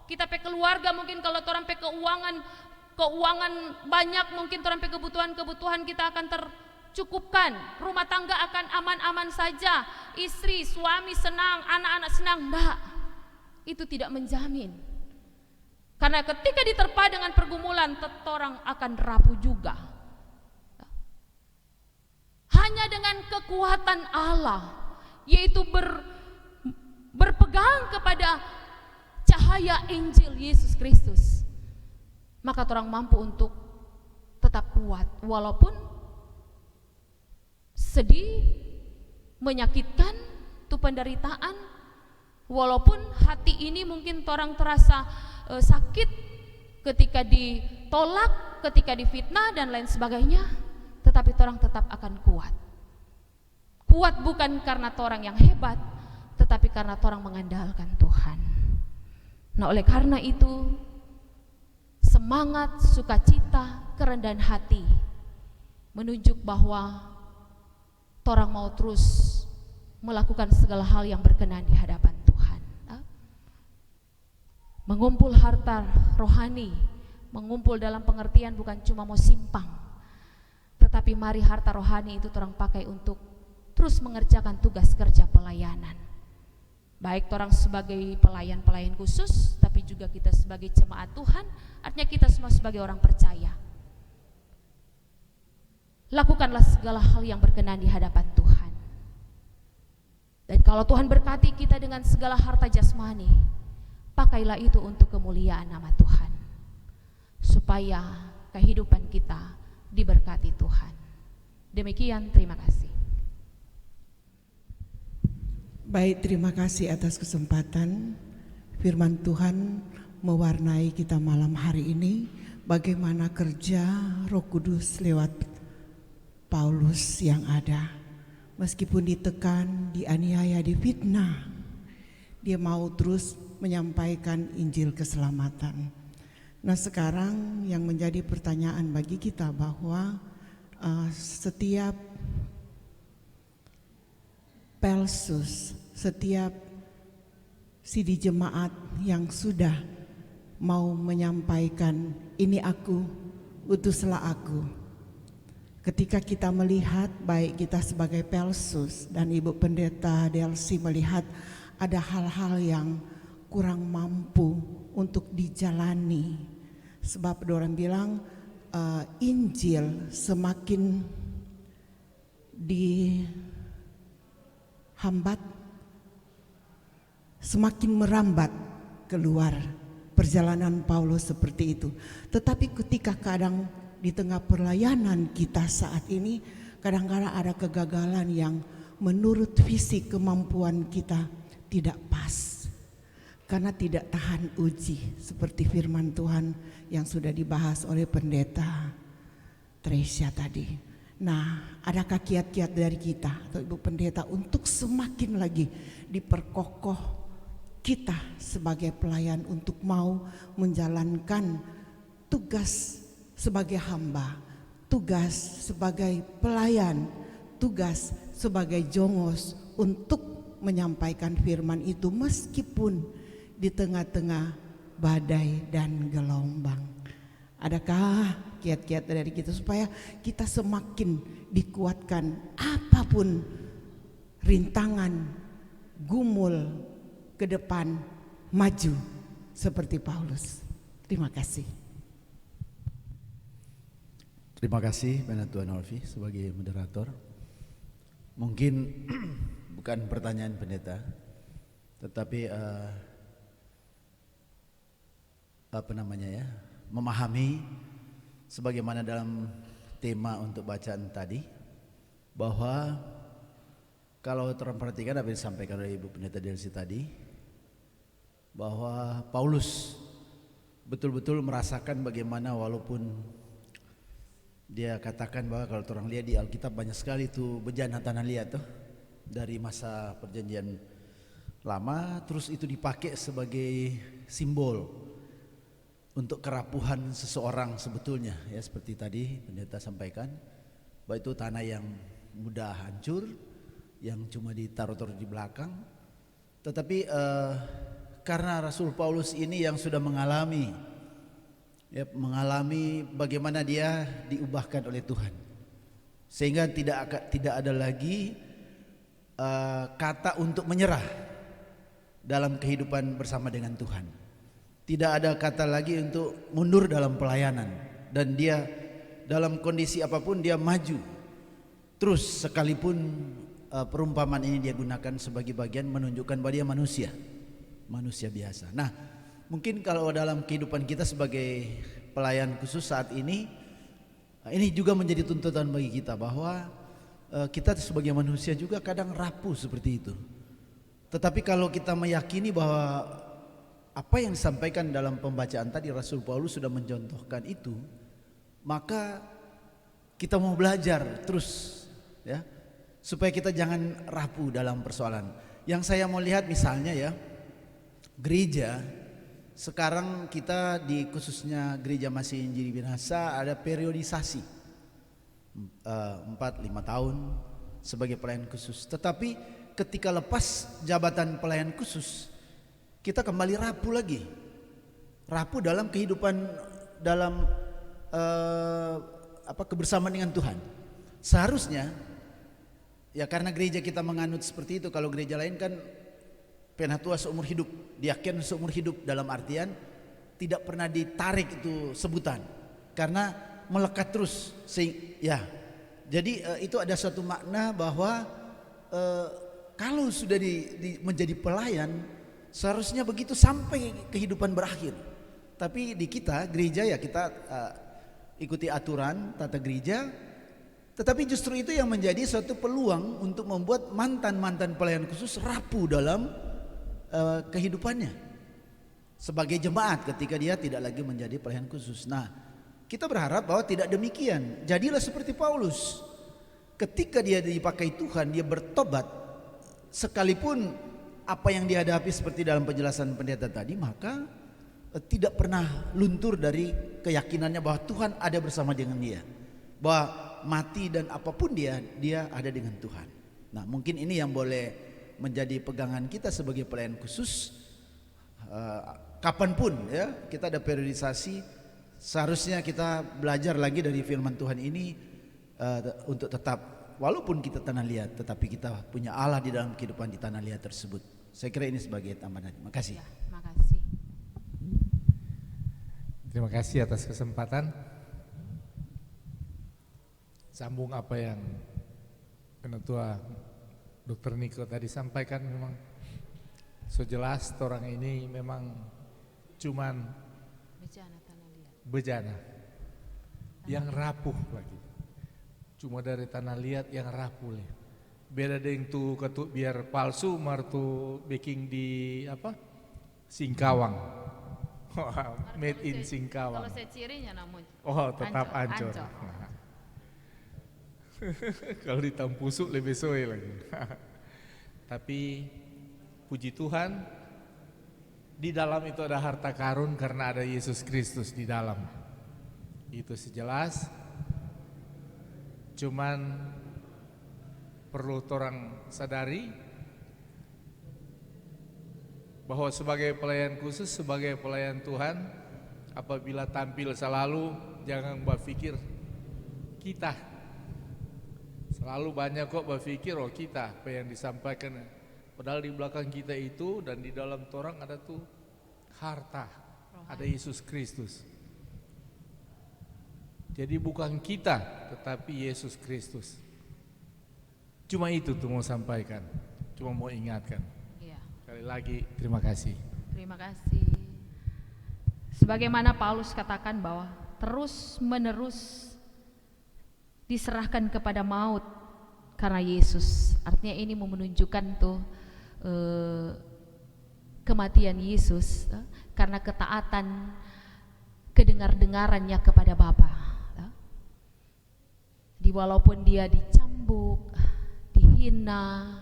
kita pe keluarga mungkin kalau orang pe keuangan banyak, mungkin orang pe kebutuhan kita akan tercukupkan, rumah tangga akan aman-aman saja, istri suami senang, anak-anak senang. Enggak, itu tidak menjamin. Karena ketika diterpa dengan pergumulan, orang akan rapuh juga. Hanya dengan kekuatan Allah, yaitu berpegang kepada cahaya Injil Yesus Kristus, maka orang mampu untuk tetap kuat walaupun sedih, menyakitkan, itu penderitaan, walaupun hati ini mungkin orang terasa sakit ketika ditolak, ketika difitnah dan lain sebagainya, tetapi orang tetap akan kuat. Kuat bukan karena orang yang hebat, tetapi tetapi karena torang mengandalkan Tuhan. Nah, oleh karena itu semangat, sukacita, kerendahan hati menunjuk bahwa torang mau terus melakukan segala hal yang berkenan di hadapan Tuhan. Mengumpul harta rohani, mengumpul dalam pengertian bukan cuma mau simpang, tetapi mari harta rohani itu torang pakai untuk terus mengerjakan tugas kerja pelayanan. Baik torang sebagai pelayan-pelayan khusus, tapi juga kita sebagai jemaat Tuhan, artinya kita semua sebagai orang percaya. Lakukanlah segala hal yang berkenan di hadapan Tuhan. Dan kalau Tuhan berkati kita dengan segala harta jasmani, pakailah itu untuk kemuliaan nama Tuhan, supaya kehidupan kita diberkati Tuhan. Demikian, terima kasih. Baik, terima kasih atas kesempatan firman Tuhan mewarnai kita malam hari ini. Bagaimana kerja Roh Kudus lewat Paulus yang ada. Meskipun ditekan, dianiaya, difitnah, dia mau terus menyampaikan Injil keselamatan. Nah, sekarang yang menjadi pertanyaan bagi kita bahwa setiap pelsus, setiap sidi jemaat yang sudah mau menyampaikan ini aku, utuslah aku. Ketika kita melihat, baik kita sebagai pelsus dan Ibu Pendeta Delsi melihat ada hal-hal yang kurang mampu untuk dijalani, sebab orang bilang Injil semakin dihambat, semakin merambat keluar. Perjalanan Paulus seperti itu. Tetapi ketika kadang di tengah pelayanan kita saat ini, kadang-kadang ada kegagalan yang menurut visi kemampuan kita tidak pas, karena tidak tahan uji, seperti firman Tuhan yang sudah dibahas oleh Pendeta Tresia tadi. Nah, adakah kiat-kiat dari kita atau Ibu Pendeta untuk semakin lagi diperkokoh kita sebagai pelayan untuk mau menjalankan tugas sebagai hamba, tugas sebagai pelayan, tugas sebagai jongos untuk menyampaikan firman itu meskipun di tengah-tengah badai dan gelombang. Adakah kiat-kiat dari kita supaya kita semakin dikuatkan apapun rintangan, gumul ke depan, maju seperti Paulus. Terima kasih. Terima kasih Pendeta Nolfi sebagai moderator. Mungkin bukan pertanyaan pendeta, tetapi memahami sebagaimana dalam tema untuk bacaan tadi, bahwa kalau orang perhatikan apa yang disampaikan oleh Ibu Pendeta Delsi tadi, bahwa Paulus betul-betul merasakan bagaimana walaupun dia katakan bahwa kalau orang lihat di Alkitab banyak sekali itu bejana tanah liat tuh dari masa perjanjian lama, terus itu dipakai sebagai simbol untuk kerapuhan seseorang sebetulnya, ya seperti tadi pendeta sampaikan, bahwa itu tanah yang mudah hancur, yang cuma ditaruh-taruh di belakang. Tetapi karena Rasul Paulus ini yang sudah mengalami bagaimana dia diubahkan oleh Tuhan, sehingga tidak ada lagi kata untuk menyerah dalam kehidupan bersama dengan Tuhan. Tidak ada kata lagi untuk mundur dalam pelayanan, dan dia dalam kondisi apapun dia maju terus, sekalipun perumpamaan ini dia gunakan sebagai bagian menunjukkan bahwa dia manusia biasa. Nah, mungkin kalau dalam kehidupan kita sebagai pelayan khusus saat ini juga menjadi tuntutan bagi kita, bahwa kita sebagai manusia juga kadang rapuh seperti itu. Tetapi kalau kita meyakini bahwa apa yang disampaikan dalam pembacaan tadi, Rasul Paulus sudah mencontohkan itu, maka kita mau belajar terus, ya, supaya kita jangan rapuh dalam persoalan. Yang saya mau lihat misalnya ya, gereja sekarang kita di khususnya gereja Masih Injili Binasa ada periodisasi 4-5 tahun sebagai pelayan khusus. Tetapi ketika lepas jabatan pelayan khusus, kita kembali rapuh lagi. Rapuh dalam kehidupan, dalam kebersamaan dengan Tuhan. Seharusnya ya, karena gereja kita menganut seperti itu. Kalau gereja lain kan penatua seumur hidup, diaken seumur hidup, dalam artian tidak pernah ditarik itu sebutan karena melekat terus. Ya, jadi itu ada suatu makna bahwa kalau sudah menjadi pelayan seharusnya begitu sampai kehidupan berakhir. Tapi di kita gereja ya kita ikuti aturan tata gereja. Tetapi justru itu yang menjadi suatu peluang untuk membuat mantan-mantan pelayan khusus rapuh dalam kehidupannya sebagai jemaat ketika dia tidak lagi menjadi pelayan khusus. Nah, kita berharap bahwa tidak demikian. Jadilah seperti Paulus. Ketika dia dipakai Tuhan, dia bertobat, sekalipun apa yang dihadapi seperti dalam penjelasan pendeta tadi, maka tidak pernah luntur dari keyakinannya bahwa Tuhan ada bersama dengan dia, bahwa mati dan apapun dia ada dengan Tuhan. Nah, mungkin ini yang boleh menjadi pegangan kita sebagai pelayan khusus. Kapanpun ya kita ada periodisasi, seharusnya kita belajar lagi dari firman Tuhan ini untuk tetap, walaupun kita tanah liat, tetapi kita punya Allah di dalam kehidupan di tanah liat tersebut. Saya kira ini sebagai tambahan. Terima kasih. Ya, makasih. Terima kasih atas kesempatan. Sambung apa yang Penatua Dr. Niko tadi sampaikan, memang sejelas orang ini memang cuman bejana yang rapuh lagi, cuma dari tanah liat yang rapuh leh. Beda dengan tu ketuk biar palsu martu baking di Singkawang. Made in Singkawang. Kalau saya cirinya namun Tetap Ancor. Kalau di Tampusuk lebih soe lagi. Tapi puji Tuhan, di dalam itu ada harta karun karena ada Yesus Kristus di dalam. Itu sejelas. Cuman perlu orang sadari bahwa sebagai pelayan khusus, sebagai pelayan Tuhan, apabila tampil selalu jangan berpikir kita. Selalu banyak kok berpikir kita apa yang disampaikan, padahal di belakang kita itu dan di dalam orang ada tuh harta, ada Yesus Kristus. Jadi bukan kita tetapi Yesus Kristus. Cuma itu tuh mau sampaikan, cuma mau ingatkan. Iya. Sekali lagi terima kasih. Terima kasih. Sebagaimana Paulus katakan bahwa terus menerus diserahkan kepada maut karena Yesus. Artinya ini menunjukkan tuh kematian Yesus karena ketaatan kedengar-dengarannya kepada Bapa. Jadi walaupun dia dicambuk, dihina,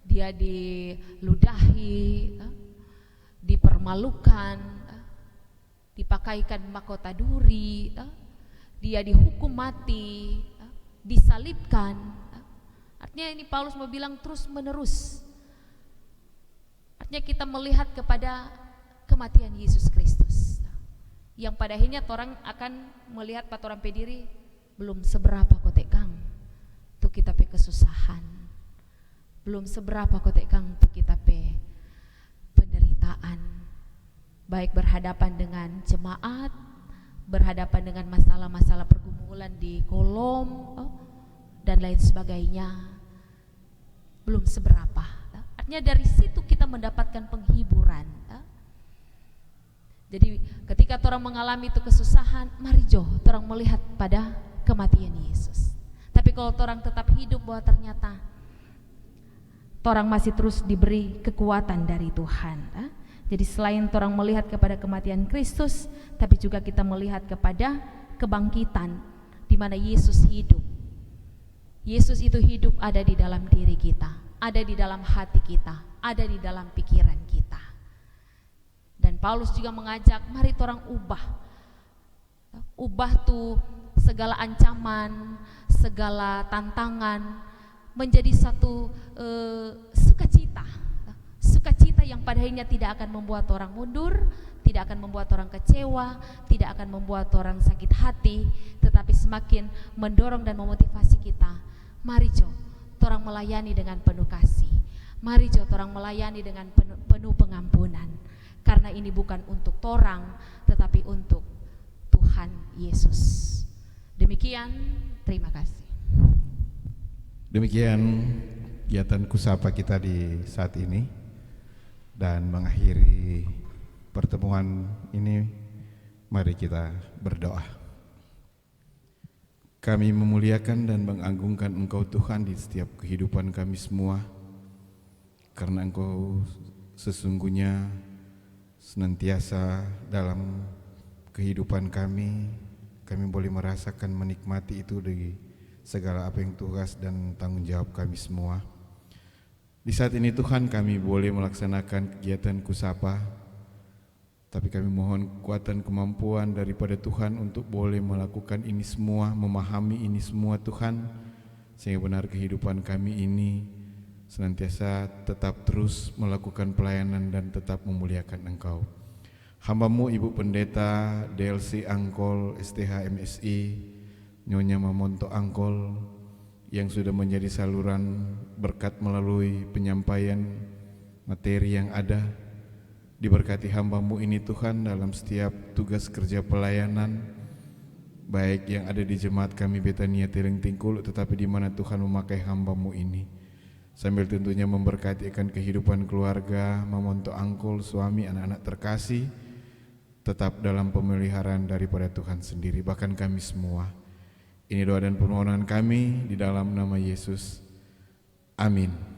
dia diludahi, dipermalukan, dipakaikan mahkota duri, dia dihukum mati, disalibkan. Artinya ini Paulus mau bilang terus menerus. Artinya kita melihat kepada kematian Yesus Kristus, yang pada akhirnya orang akan melihat pada orang pediri belum seberapa kotek kang tuh kita pe kesusahan, belum seberapa kotek kang tuh kita pe penderitaan, baik berhadapan dengan jemaat, berhadapan dengan masalah-masalah pergumulan di kolom dan lain sebagainya, belum seberapa. Artinya dari situ kita mendapatkan penghiburan. Jadi ketika orang mengalami itu kesusahan, mari orang melihat pada kematian Yesus. Tapi kalau orang tetap hidup bahwa ternyata orang masih terus diberi kekuatan dari Tuhan. Jadi selain orang melihat kepada kematian Kristus, tapi juga kita melihat kepada kebangkitan di mana Yesus hidup. Yesus itu hidup ada di dalam diri kita. ada di dalam hati kita, ada di dalam pikiran kita. Dan Paulus juga mengajak, mari orang ubah tuh segala ancaman, segala tantangan menjadi satu sukacita yang pada akhirnya tidak akan membuat orang mundur, tidak akan membuat orang kecewa, tidak akan membuat orang sakit hati, tetapi semakin mendorong dan memotivasi kita. Mari Jo, orang melayani dengan penuh kasih. Mari Jo, orang melayani dengan penuh pengampunan. Karena ini bukan untuk orang, tetapi untuk Tuhan Yesus. Demikian, terima kasih. Demikian kegiatan kusapa kita di saat ini, dan mengakhiri pertemuan ini, mari kita berdoa. Kami memuliakan dan mengagungkan Engkau Tuhan di setiap kehidupan kami semua, karena Engkau sesungguhnya senantiasa dalam kehidupan kami boleh merasakan, menikmati itu dari segala apa yang tugas dan tanggung jawab kami semua. Di saat ini Tuhan, kami boleh melaksanakan kegiatan kusapa, tapi kami mohon kekuatan kemampuan daripada Tuhan untuk boleh melakukan ini semua, memahami ini semua Tuhan, sehingga benar kehidupan kami ini senantiasa tetap terus melakukan pelayanan dan tetap memuliakan Engkau. Hamba-Mu Ibu Pendeta DLC Angkol STH MSI Nyonya Mamonto Angkol, yang sudah menjadi saluran berkat melalui penyampaian materi yang ada. Diberkati hamba-Mu ini Tuhan dalam setiap tugas kerja pelayanan, baik yang ada di jemaat kami Betania Tireng Tingkul, tetapi di mana Tuhan memakai hamba-Mu ini, sambil tentunya memberkati akan kehidupan keluarga Mamonto Angkol, suami, anak-anak terkasih, tetap dalam pemeliharaan daripada Tuhan sendiri, bahkan kami semua. Ini doa dan permohonan kami di dalam nama Yesus. Amin.